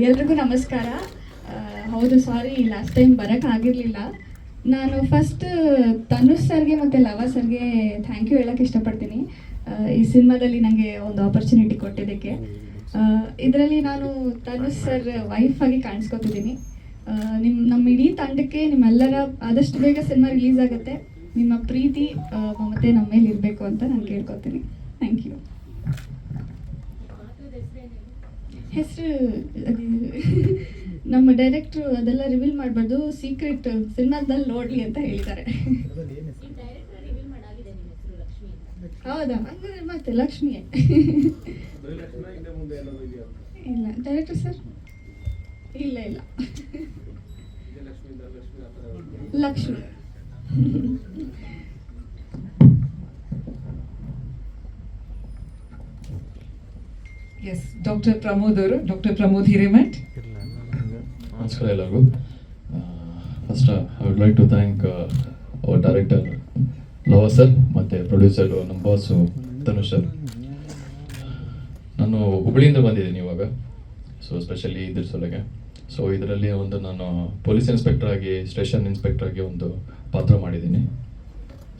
ಎಲ್ರಿಗೂ ನಮಸ್ಕಾರ. ಹೌದು, ಸಾರಿ ಲಾಸ್ಟ್ ಟೈಮ್ ಬರೋಕ್ಕಾಗಿರಲಿಲ್ಲ. ನಾನು ಫಸ್ಟ್ ತನುಷ್ ಸರ್ಗೆ ಮತ್ತು ಲವ ಸರ್ಗೆ ಥ್ಯಾಂಕ್ ಯು ಹೇಳೋಕ್ಕೆ ಇಷ್ಟಪಡ್ತೀನಿ. ಈ ಸಿನಿಮಾದಲ್ಲಿ ನನಗೆ ಒಂದು ಆಪರ್ಚುನಿಟಿ ಕೊಟ್ಟಿದ್ದಕ್ಕೆ. ಇದರಲ್ಲಿ ನಾನು ತನುಷ್ ಸರ್ ವೈಫ್ ಆಗಿ ಕಾಣಿಸ್ಕೊತಿದ್ದೀನಿ. ನಮ್ಮ ಇಡೀ ತಂಡಕ್ಕೆ ನಿಮ್ಮೆಲ್ಲರ ಆದಷ್ಟು ಬೇಗ ಸಿನಿಮಾ ರಿಲೀಸ್ ಆಗುತ್ತೆ. ನಿಮ್ಮ ಪ್ರೀತಿ ಮಮತೆ ನಮ್ಮ ಮೇಲೆ ಇರಬೇಕು ಅಂತ ನಾನು ಕೇಳ್ಕೊತೀನಿ. Thank you. ಹೆಸರು ನಮ್ಮ ಡೈರೆಕ್ಟ್ರು ಅದೆಲ್ಲ ರಿವೀಲ್ ಮಾಡಬಾರ್ದು, ಸೀಕ್ರೆಟ್ ಸಿನಿಮಾದಲ್ಲಿ ನೋಡಲಿ ಅಂತ ಹೇಳಿದ್ದಾರೆ. ಹೌದಾ? ಹಂಗಾರೆ ಮತ್ತೆ ಲಕ್ಷ್ಮಿಯೇ. ಇಲ್ಲ ಡೈರೆಕ್ಟರ್ ಸರ್, ಇಲ್ಲ ಇಲ್ಲ ಲಕ್ಷ್ಮಿ. ಎಸ್, ಡಾಕ್ಟರ್ ಪ್ರಮೋದ್ ಅವರು, ಡಾಕ್ಟರ್ ಪ್ರಮೋದ್ ಹಿರೇಮಠ್. ನಮಸ್ಕಾರ ಎಲ್ಲರಿಗೂ. First I would like to thank our director Lava sir ಮತ್ತು ಪ್ರೊಡ್ಯೂಸರು ನಮ್ಮ ಬಾಸು ತನುಷ್ ಸರ್. ನಾನು ಹುಬ್ಬಳ್ಳಿಯಿಂದ ಬಂದಿದ್ದೀನಿ ಇವಾಗ, ಸೊ ಸ್ಪೆಷಲಿ ಇದ್ರ ಸಲಗೆ. ಸೊ ಇದರಲ್ಲಿ ಒಂದು ನಾನು ಪೊಲೀಸ್ ಇನ್ಸ್ಪೆಕ್ಟರ್ ಆಗಿ, ಸ್ಟೇಷನ್ ಇನ್ಸ್ಪೆಕ್ಟರ್ ಆಗಿ ಒಂದು ಪಾತ್ರ ಮಾಡಿದ್ದೀನಿ.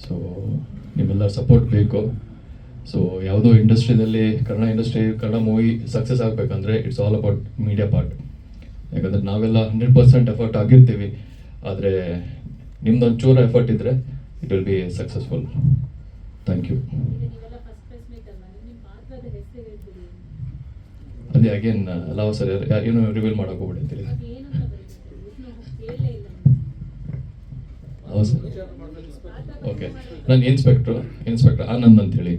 ಸೊ ನಿಮ್ಮೆಲ್ಲರ ಸಪೋರ್ಟ್ ಬೇಕು. ಸೊ ಯಾವುದೋ ಇಂಡಸ್ಟ್ರಿಯಲ್ಲಿ, ಕನ್ನಡ ಮೂವಿ ಸಕ್ಸಸ್ ಆಗಬೇಕಂದ್ರೆ it's all about media part. ಯಾಕಂದರೆ ನಾವೆಲ್ಲ 100% ಎಫರ್ಟ್ ಆಗಿರ್ತೀವಿ, ಆದರೆ ನಿಮ್ದೊಂದು ಚೂರು ಎಫರ್ಟ್ ಇದ್ದರೆ it will be successful. Thank you. ಅದೇ ಅಗೇನ್ ಲವ ಸರ್ ಏನು ರಿವೀಲ್ ಮಾಡೋಕೆ ಹೋಗ್ಬಿಡಿ ಅಂತೇಳಿ. ಹೌದು ಸರ್. ಓಕೆ, ನಾನು ಇನ್ಸ್ಪೆಕ್ಟರ್ ಆನಂದ್ ಅಂತೇಳಿ.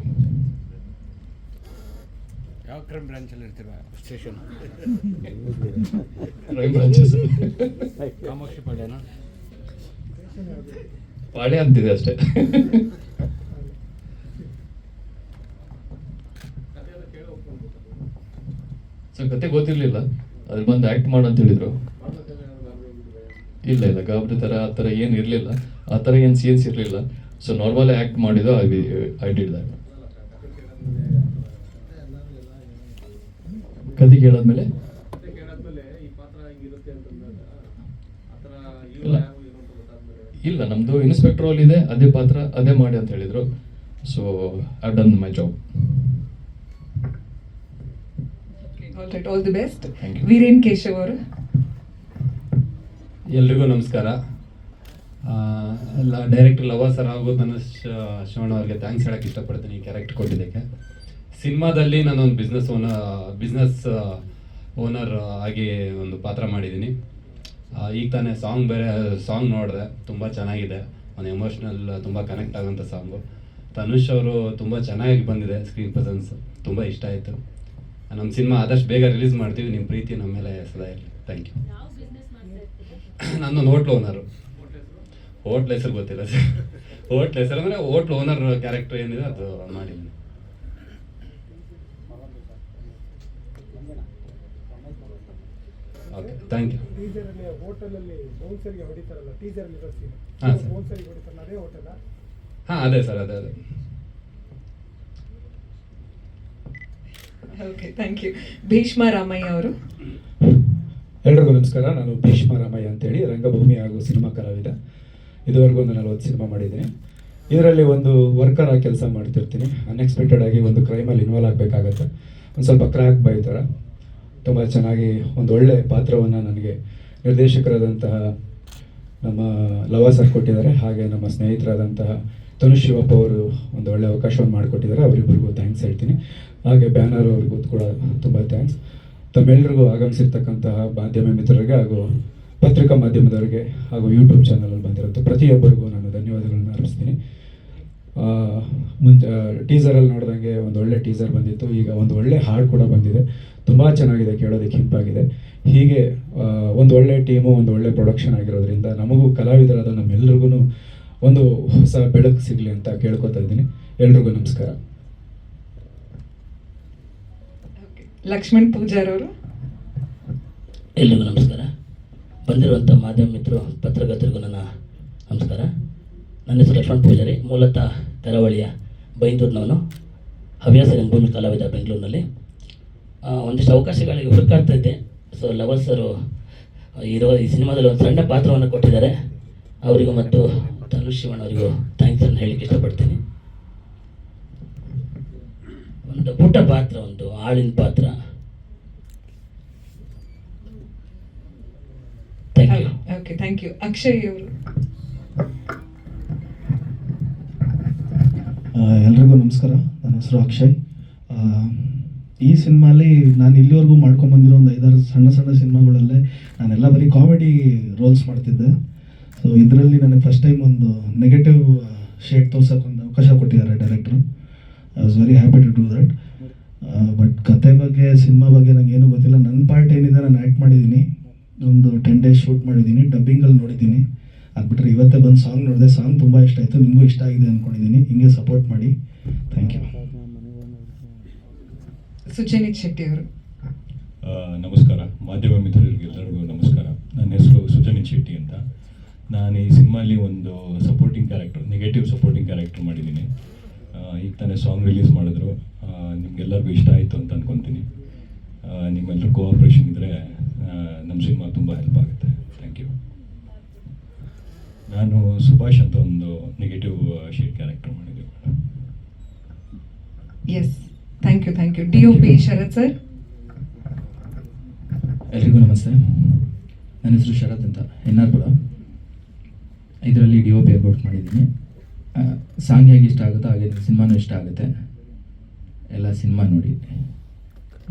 ಯಾವ ಕ್ರೈಮ್ ಬ್ರಾಂಚಲ್ಲಿ ಇರ್ತೀರ? ಸ್ಟೇಷನ್ ಕ್ರೈಮ್ ಬ್ರಾಂಚಸ್ ಕಾಮಾಕ್ಷಿ ಪಾಳ್ಯನ ಪಾಳ್ಯ ಅಂತಿದೆ ಅಷ್ಟೇ. ಸೊ ಕತೆ ಗೊತ್ತಿರಲಿಲ್ಲ, ಅದ್ರ ಬಂದು ಆ್ಯಕ್ಟ್ ಮಾಡು ಅಂತ ಹೇಳಿದ್ರು. ಇಲ್ಲ ಗಾಬರಿ ಥರ ಆ ಥರ ಏನು ಇರಲಿಲ್ಲ, ಆ ಥರ ಏನು ಸೀನ್ಸ್ ಇರಲಿಲ್ಲ. ಸೊ ನಾರ್ಮಲ್ ಆ್ಯಕ್ಟ್ ಮಾಡಿದ್ದು ಐ ಡಿಡ್ ದ್ಯಾಟ್. ಕತೆ ಕೇಳಾದ್ಮೇಲೆ ಇಲ್ಲ, ನಮ್ಮದು ಇನ್ಸ್ಪೆಕ್ಟರ್ ರೋಲ್ ಇದೆ, ಅದೇ ಪಾತ್ರ ಅದೇ ಮಾಡಿ ಅಂತ ಹೇಳಿದರು. So I done my job. All the best. Viren Keshav ಅವರು. ಎಲ್ರಿಗೂ ನಮಸ್ಕಾರ. ಎಲ್ಲ ಡೈರೆಕ್ಟರ್ ಲವ ಸರ್ ಹಾಗೂ ತನುಷ್ ಶಿವಣ್ಣ ಅವ್ರಿಗೆ ಥ್ಯಾಂಕ್ಸ್ ಹೇಳೋಕ್ಕೆ ಇಷ್ಟಪಡ್ತೀನಿ ಈ ಕ್ಯಾರೆಕ್ಟರ್ ಕೊಟ್ಟಿದ್ದಕ್ಕೆ. ಸಿನಿಮಾದಲ್ಲಿ ನಾನೊಂದು ಬಿಸ್ನೆಸ್ ಓನರ್ ಆಗಿ ಒಂದು ಪಾತ್ರ ಮಾಡಿದ್ದೀನಿ. ಈಗ ತಾನೇ ಸಾಂಗ್ ನೋಡಿದೆ, ತುಂಬ ಚೆನ್ನಾಗಿದೆ. ಒಂದು ಎಮೋಷ್ನಲ್, ತುಂಬ ಕನೆಕ್ಟ್ ಆಗೋಂಥ ಸಾಂಗು. ತನುಷ್ ಅವರು ತುಂಬ ಚೆನ್ನಾಗಿ ಬಂದಿದೆ, ಸ್ಕ್ರೀನ್ ಪ್ರೆಸೆನ್ಸ್ ತುಂಬ ಇಷ್ಟ ಆಯಿತು. ನಮ್ಮ ಸಿನಿಮಾ ಆದಷ್ಟು ಬೇಗ ರಿಲೀಸ್ ಮಾಡ್ತೀವಿ. ನಿಮ್ಮ ಪ್ರೀತಿ ನಮ್ಮ ಮೇಲೆ ಸದಾ ಇರಲಿ. Thank you. ನಾನೊಂದು ಹೋಟ್ಲ್ ಓನರು. ಹೋಟ್ಲ್ ಹೆಸರು ಗೊತ್ತಿಲ್ಲ ಸರ್. ಹೋಟ್ಲ್ ಹೆಸರು ಅಂದರೆ ಹೋಟ್ಲ್ ಓನರ್ ಕ್ಯಾರೆಕ್ಟರ್ ಏನಿದೆ ಅದು ಮಾಡಿದ್ದೀನಿ. Okay, thank you. ಹಾಂ ಅದೇ ಸರ್, ಅದೇ. Okay, thank you. Bhishma Ramaiah ಅವರು. ಎಲ್ರಿಗೂ ನಮಸ್ಕಾರ. ನಾನು ಭೀಷ್ಮ ರಾಮಯ್ಯ ಅಂತೇಳಿ ರಂಗಭೂಮಿ ಹಾಗೂ ಸಿನಿಮಾ ಕಲಾವಿದ. ಇದುವರೆಗೂ ಒಂದು 40 ಸಿನಿಮಾ ಮಾಡಿದ್ದೀನಿ. ಇದರಲ್ಲಿ ಒಂದು ವರ್ಕರ್ ಆಗಿ ಕೆಲಸ ಮಾಡ್ತಿರ್ತೀನಿ. ಅನ್ಎಕ್ಸ್ಪೆಕ್ಟೆಡ್ ಆಗಿ ಒಂದು ಕ್ರೈಮಲ್ಲಿ ಇನ್ವಾಲ್ವ್ ಆಗಬೇಕಾಗತ್ತೆ. ಒಂದು ಸ್ವಲ್ಪ ಕ್ರ್ಯಾಕ್ ಬೈ ಥರ ತುಂಬ ಚೆನ್ನಾಗಿ ಒಂದು ಒಳ್ಳೆಯ ಪಾತ್ರವನ್ನು ನನಗೆ ನಿರ್ದೇಶಕರಾದಂತಹ ನಮ್ಮ ಲವ ಸರ್ ಕೊಟ್ಟಿದ್ದಾರೆ. ಹಾಗೆ ನಮ್ಮ ಸ್ನೇಹಿತರಾದಂತಹ ತನುಷ್ ಶಿವಪ್ಪ ಅವರು ಒಂದು ಒಳ್ಳೆಯ ಅವಕಾಶವನ್ನು ಮಾಡಿಕೊಟ್ಟಿದ್ದಾರೆ. ಅವರಿಬ್ಬರಿಗೂ ಥ್ಯಾಂಕ್ಸ್ ಹೇಳ್ತೀನಿ. ಹಾಗೆ ಬ್ಯಾನರ್ ಅವ್ರಿಗೂ ಕೂಡ ತುಂಬ ಥ್ಯಾಂಕ್ಸ್. ತಮ್ಮೆಲ್ಲರಿಗೂ ಆಗಮಿಸಿರ್ತಕ್ಕಂತಹ ಮಾಧ್ಯಮ ಮಿತ್ರರಿಗೆ ಹಾಗೂ ಪತ್ರಿಕಾ ಮಾಧ್ಯಮದವರಿಗೆ ಹಾಗೂ ಯೂಟ್ಯೂಬ್ ಚಾನಲಲ್ಲಿ ಬಂದಿರುತ್ತೆ ಪ್ರತಿಯೊಬ್ಬರಿಗೂ ನಾನು ಧನ್ಯವಾದಗಳನ್ನು ಅರ್ಪಿಸ್ತೀನಿ. ಟೀಸರಲ್ಲಿ ನೋಡಿದಂಗೆ ಒಂದು ಒಳ್ಳೆ ಟೀಸರ್ ಬಂದಿತ್ತು. ಈಗ ಒಂದು ಒಳ್ಳೆ ಹಾಡು ಕೂಡ ಬಂದಿದೆ, ತುಂಬ ಚೆನ್ನಾಗಿದೆ, ಕೇಳೋದಕ್ಕೆ ಹಿಂಪಾಗಿದೆ. ಹೀಗೆ ಒಂದು ಒಳ್ಳೆ ಟೀಮು, ಒಂದು ಒಳ್ಳೆ ಪ್ರೊಡಕ್ಷನ್ ಆಗಿರೋದ್ರಿಂದ ನಮಗೂ ಕಲಾವಿದರಾದ ನಮ್ಮೆಲ್ಲರಿಗೂ ಒಂದು ಹೊಸ ಬೆಳಕು ಸಿಗಲಿ ಅಂತ ಕೇಳ್ಕೊತಾ ಇದ್ದೀನಿ. ಎಲ್ರಿಗೂ ನಮಸ್ಕಾರ. ಲಕ್ಷ್ಮಣ್ ಪೂಜಾರ್ ಅವರು. ಎಲ್ರಿಗೂ ನಮಸ್ಕಾರ. ಬಂದಿರುವಂಥ ಮಾಧ್ಯಮ ಮಿತ್ರರು, ಪತ್ರಕರ್ತರಿಗೂ ನನ್ನ ನಮಸ್ಕಾರ. ನನ್ನ ಹೆಸರು ಲಕ್ಷ್ಮಣ್ ಪೂಜಾರಿ. ಮೂಲತಃ ಕರಾವಳಿಯ ಬೈಂದೂರಿನವನು. ಹವ್ಯಾಸ ರಂಗಭೂಮಿ ಕಲಾವಿದ ಬೆಂಗಳೂರಿನಲ್ಲಿ. ಒಂದಿಷ್ಟು ಅವಕಾಶಗಳಿಗೆ ಹುಡುಕಾಡ್ತಾ ಇದ್ದೆ. ಸೊ ಲವರ್ಸರು ಈ ಸಿನಿಮಾದಲ್ಲಿ ಒಂದು ಸಣ್ಣ ಪಾತ್ರವನ್ನು ಕೊಟ್ಟಿದ್ದಾರೆ. ಅವರಿಗೂ ಮತ್ತು ತನುಷ್ ಶಿವಣ್ಣ ಅವರಿಗೂ ಥ್ಯಾಂಕ್ಸನ್ನು ಹೇಳಲಿಕ್ಕೆ ಇಷ್ಟಪಡ್ತೀನಿ. ಒಂದು ಪುಟ್ಟ ಪಾತ್ರ, ಒಂದು ಆಳಿನ ಪಾತ್ರ. Thank you. Okay, thank you. Akshay ಅವರು. ಎಲ್ರಿಗೂ ನಮಸ್ಕಾರ. ನನ್ನ ಹೆಸರು ಅಕ್ಷಯ್. ಈ ಸಿನಿಮಾಲಿ ನಾನು ಇಲ್ಲಿವರೆಗೂ ಮಾಡ್ಕೊಂಬಂದಿರೋ ಒಂದು 5-6 ಸಣ್ಣ ಸಣ್ಣ ಸಿನಿಮಾಗಳಲ್ಲೇ ನಾನೆಲ್ಲ ಬರೀ ಕಾಮಿಡಿ ರೋಲ್ಸ್ ಮಾಡ್ತಿದ್ದೆ. ಸೊ ಇದರಲ್ಲಿ ನನಗೆ ಫಸ್ಟ್ ಟೈಮ್ ಒಂದು ನೆಗೆಟಿವ್ ಶೇಡ್ ತೋರ್ಸೋಕೆ ಒಂದು ಅವಕಾಶ ಕೊಟ್ಟಿದ್ದಾರೆ ಡೈರೆಕ್ಟ್ರು. I was very happy to do that. But ಕತೆ ಬಗ್ಗೆ, ಸಿನಿಮಾ ಬಗ್ಗೆ ನನಗೆ ಏನೂ ಗೊತ್ತಿಲ್ಲ. ನನ್ನ ಪಾರ್ಟ್ ಏನಿದೆ ನಾನು ಆ್ಯಕ್ಟ್ ಮಾಡಿದ್ದೀನಿ. ಒಂದು 10 days ಶೂಟ್ ಮಾಡಿದ್ದೀನಿ, ಡಬ್ಬಿಂಗಲ್ಲಿ ನೋಡಿದ್ದೀನಿ. ಆಗ್ಬಿಟ್ರೆ ಇವತ್ತೇ ಬಂದು ಸಾಂಗ್ ನೋಡಿದೆ. ಸಾಂಗ್ ತುಂಬ ಇಷ್ಟ ಆಯಿತು, ನಿಮಗೂ ಇಷ್ಟ ಆಗಿದೆ ಅಂದ್ಕೊಂಡಿದ್ದೀನಿ. ಹಿಂಗೆ ಸಪೋರ್ಟ್ ಮಾಡಿ. Thank you. ಸುಜನಿತ್ ಶೆಟ್ಟಿ ಅವರು. ನಮಸ್ಕಾರ. ಮಾಧ್ಯಮ ಮಿತ್ರರಿಗೆಲ್ಲರಿಗೂ ನಮಸ್ಕಾರ. ನನ್ನ ಹೆಸರು ಸುಜನಿತ್ ಶೆಟ್ಟಿ ಅಂತ. ನಾನು ಈ ಸಿನಿಮಾಲಿ ಒಂದು supporting character, negative supporting character ಮಾಡಿದ್ದೀನಿ. ಈಗ ತಾನೇ ಸಾಂಗ್ ರಿಲೀಸ್ ಮಾಡಿದ್ರು. ನಿಮಗೆಲ್ಲರಿಗೂ ಇಷ್ಟ ಆಯಿತು ಅಂತ ಅಂದ್ಕೊತೀನಿ. ನಿಮ್ಮೆಲ್ಲರ ಕೋಆಪ್ರೇಷನ್ ಇದ್ದರೆ ನಮ್ಮ ಸಿನಿಮಾ ತುಂಬ ಹೆಲ್ಪ್ ಆಗುತ್ತೆ. Thank you. ನಾನು ಸುಭಾಷ್ ಅಂತ ಒಂದು ನೆಗೆಟಿವ್ ಶೇಡ್ ಕ್ಯಾರೆಕ್ಟರ್ ಮಾಡಿದ್ದೆ. Yes, thank you, thank you. DOP Sharath sir. ಎಲ್ರಿಗೂ ನಮಸ್ತೆ. ನನ್ನ ಹೆಸರು ಶರತ್ ಅಂತ, ಎನ್ನಾರ್ಪುರ. ಇದರಲ್ಲಿ DOP ಆಗಿ ವರ್ಕ್ ಮಾಡಿದ್ದೀನಿ. ಸಾಂಗ್ ಹೇಗೆ ಇಷ್ಟ ಆಗುತ್ತೋ ಹಾಗೆ ಸಿನಿಮಾನೂ ಇಷ್ಟ ಆಗುತ್ತೆ. ಎಲ್ಲ ಸಿನಿಮಾ ನೋಡಿ.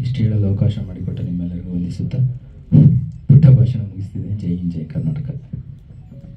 ಇಷ್ಟು ಹೇಳಲು ಅವಕಾಶ ಮಾಡಿಕೊಟ್ಟ ನಿಮ್ಮೆಲ್ಲರಿಗೂ ವಂದಿಸುತ್ತಾ ಪುಟ್ಟ ಭಾಷಣ ಮುಗಿಸ್ತಿದ್ದೀನಿ. ಜೈ ಹಿಂದ್, ಜೈ ಕರ್ನಾಟಕ.